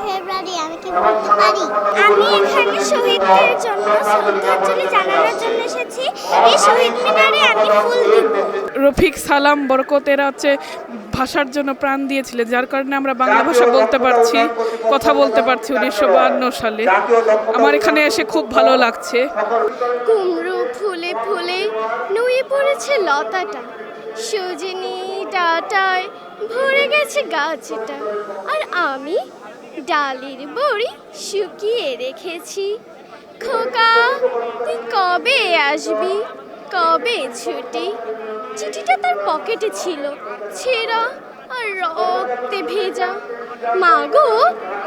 ফেব্রুয়ারি আমি কি বলতে পারি? আমি এখানে শহীদদের জন্য শ্রদ্ধাঞ্জলি জানানোর জন্য এসেছি। এই শহীদ মিনারে আমি ফুল দিব। রফিক সালাম বরকত এরা হচ্ছে ভাষার জন্য প্রাণ দিয়েছিলেন, যার কারণে আমরা বাংলা ভাষা বলতে পারছি, কথা বলতে পারছি 1952 সালে। আমার এখানে এসে খুব ভালো লাগছে। কুমড়ো ফুলে ফুলে নুয়ে পড়েছে লতাটা, সজনি ডাঁটায় ভরে গেছে গাছটা, আর আমি ডালের বড়ি শুকিয়ে রেখেছি। খোকা তুই কবে আসবি, কবে ছুটি? চিঠিটা তার পকেটে ছিল, ছেঁড়া আর রক্তে ভেজা। মা গো,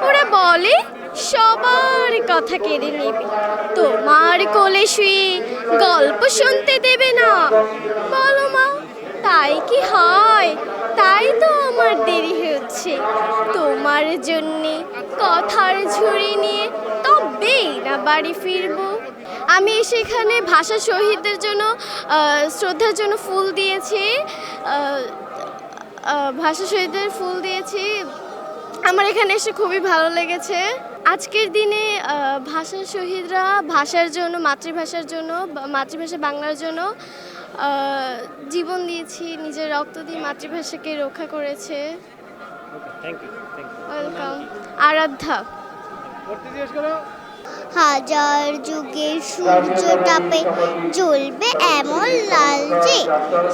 ওরা বলে সবার কথা কেড়ে নেবে, তোমার কোলে শুয়ে গল্প শুনতে দেবে না। বলো মা, তাই কি হয়? তাই তো আমার দেরি হচ্ছে তোমার জন্যে কথার ঝুড়ি নিয়ে, তবেই না বাড়ি ফিরবো। আমি সেখানে ভাষা শহীদদের জন্য শ্রদ্ধার জন্য ফুল দিয়েছি, ভাষা শহীদদের ফুল দিয়েছি। আমার এখানে এসে খুবই ভালো লেগেছে। আজকের দিনে ভাষা শহীদরা ভাষার জন্য, মাতৃভাষার জন্য, মাতৃভাষা বাংলার জন্য জীবন দিয়েছি, নিজের রক্ত দিয়ে মাতৃভাষাকে রক্ষা করেছে। ওয়েলকাম। আরাধ্যা। হাজার যুগের সূর্য তাপে জ্বলবে এমন লাল যে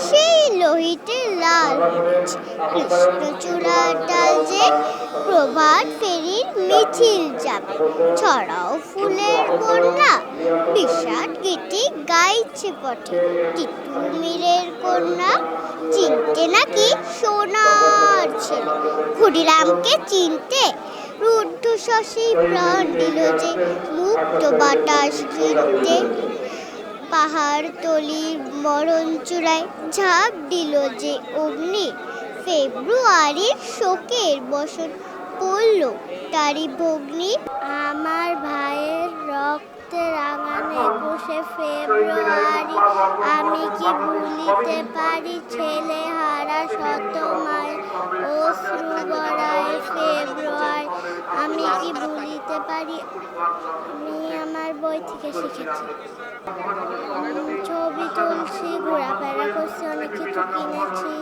সেই লোহিতের লাল, কৃষ্ণচূড়ার ডাল যে প্রভাত ফেরির মিছিল যাবে। ছড়াও ফুলের বন্যা বিষাদ গীতি গাইছে পথে, তিতুমিরের কন্যা চিনতে নাকি সোনার ছেলে, ক্ষুদিরামকে চিনতে রুদ্ধ শশী প্রাণ দিল যে মুক্ত বাতাস ঘিরতে। পাহাড় তলির মরণ চূড়ায় ঝাঁপ দিল যে অগ্নি, ফেব্রুয়ারির শোকের বসন পড়ল তারি ভগ্নি। আমার ভাইয়ের রক্তে রাঙানো 21শে ফেব্রুয়ারি, আমি কি ভুলিতে পারি ছেলে হারা শত মায়ের অশ্রু গড়ায় ফেব্রুয়ারি, আমি কি ভুলিতে পারি? আমি আমার বই থেকে শিখেছি। ছবি তুলছি, ঘোরাফেরা করছি, অনেক কিছু কিনেছি।